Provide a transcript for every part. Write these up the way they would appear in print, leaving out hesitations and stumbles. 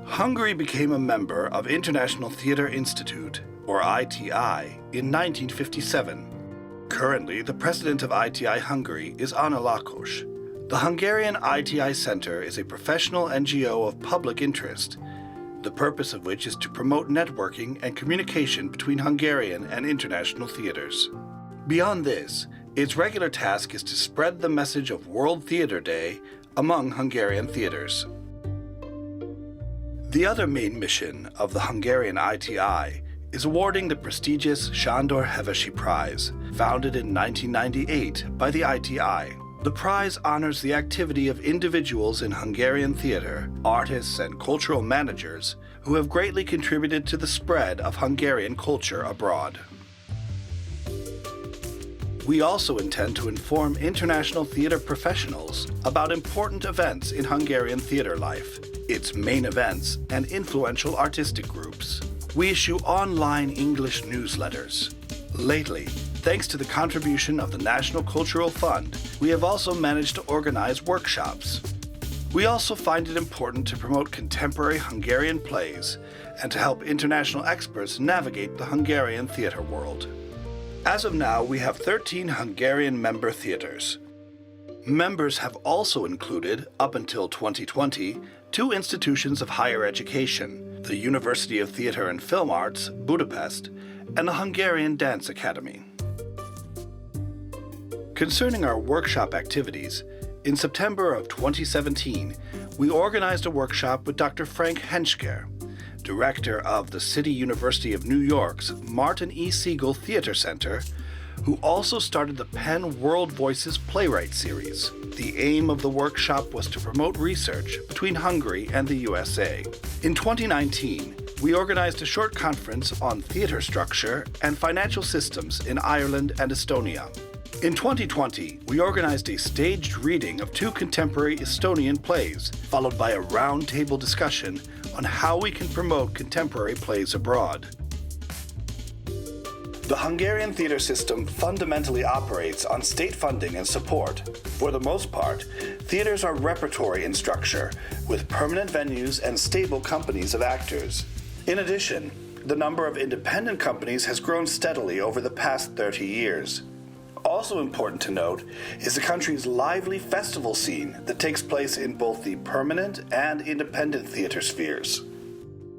Hungary became a member of International Theatre Institute, or ITI, in 1957. Currently, the president of ITI Hungary is Anna Lakos. The Hungarian ITI Centre is a professional NGO of public interest, the purpose of which is to promote networking and communication between Hungarian and international theatres. Beyond this, its regular task is to spread the message of World Theatre Day among Hungarian theatres. The other main mission of the Hungarian ITI is awarding the prestigious Sándor Hevesi Prize, founded in 1998 by the ITI. The prize honors the activity of individuals in Hungarian theatre, artists and cultural managers who have greatly contributed to the spread of Hungarian culture abroad. We also intend to inform international theatre professionals about important events in Hungarian theatre life, its main events, and influential artistic groups. We issue online English newsletters. Lately, thanks to the contribution of the National Cultural Fund, we have also managed to organize workshops. We also find it important to promote contemporary Hungarian plays and to help international experts navigate the Hungarian theatre world. As of now, we have 13 Hungarian member theatres. Members have also included, up until 2020, 2 institutions of higher education, the University of Theatre and Film Arts, Budapest, and the Hungarian Dance Academy. Concerning our workshop activities, in September of 2017, we organized a workshop with Dr. Frank Henschker, director of the City University of New York's Martin E. Segal Theater Center, who also started the Penn World Voices Playwright Series. The aim of the workshop was to promote research between Hungary and the USA. In 2019, we organized a short conference on theater structure and financial systems in Ireland and Estonia. In 2020, we organized a staged reading of 2 contemporary Estonian plays, followed by a roundtable discussion on how we can promote contemporary plays abroad. The Hungarian theater system fundamentally operates on state funding and support. For the most part, theaters are repertory in structure, with permanent venues and stable companies of actors. In addition, the number of independent companies has grown steadily over the past 30 years. Also important to note is the country's lively festival scene that takes place in both the permanent and independent theater spheres.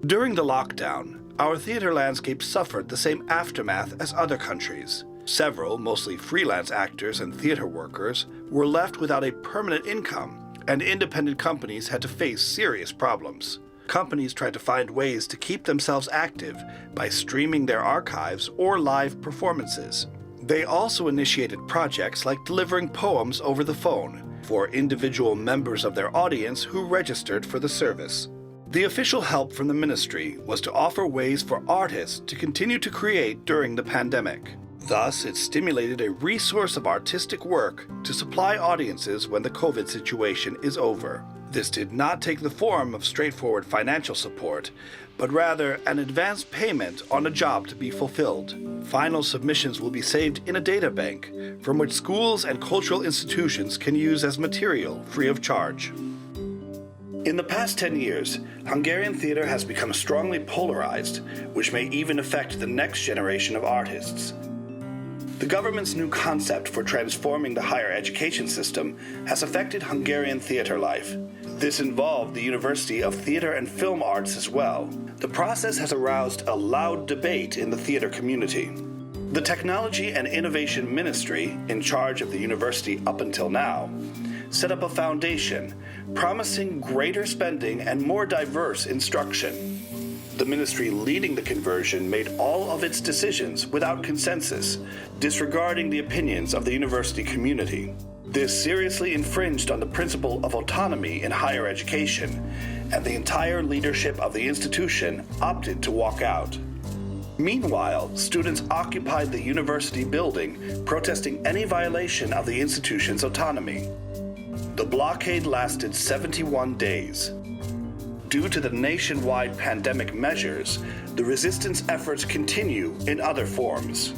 During the lockdown, our theater landscape suffered the same aftermath as other countries. Several, mostly freelance actors and theater workers, were left without a permanent income, and independent companies had to face serious problems. Companies tried to find ways to keep themselves active by streaming their archives or live performances. They also initiated projects like delivering poems over the phone for individual members of their audience who registered for the service. The official help from the ministry was to offer ways for artists to continue to create during the pandemic. Thus, it stimulated a resource of artistic work to supply audiences when the COVID situation is over. This did not take the form of straightforward financial support, but rather an advance payment on a job to be fulfilled. Final submissions will be saved in a data bank, from which schools and cultural institutions can use as material free of charge. In the past 10 years, Hungarian theater has become strongly polarized, which may even affect the next generation of artists. The government's new concept for transforming the higher education system has affected Hungarian theater life. This involved the University of Theatre and Film Arts as well. The process has aroused a loud debate in the theater community. The Technology and Innovation Ministry, in charge of the university up until now, set up a foundation promising greater spending and more diverse instruction. The ministry leading the conversion made all of its decisions without consensus, disregarding the opinions of the university community. This seriously infringed on the principle of autonomy in higher education, and the entire leadership of the institution opted to walk out. Meanwhile, students occupied the university building, protesting any violation of the institution's autonomy. The blockade lasted 71 days. Due to the nationwide pandemic measures, the resistance efforts continue in other forms.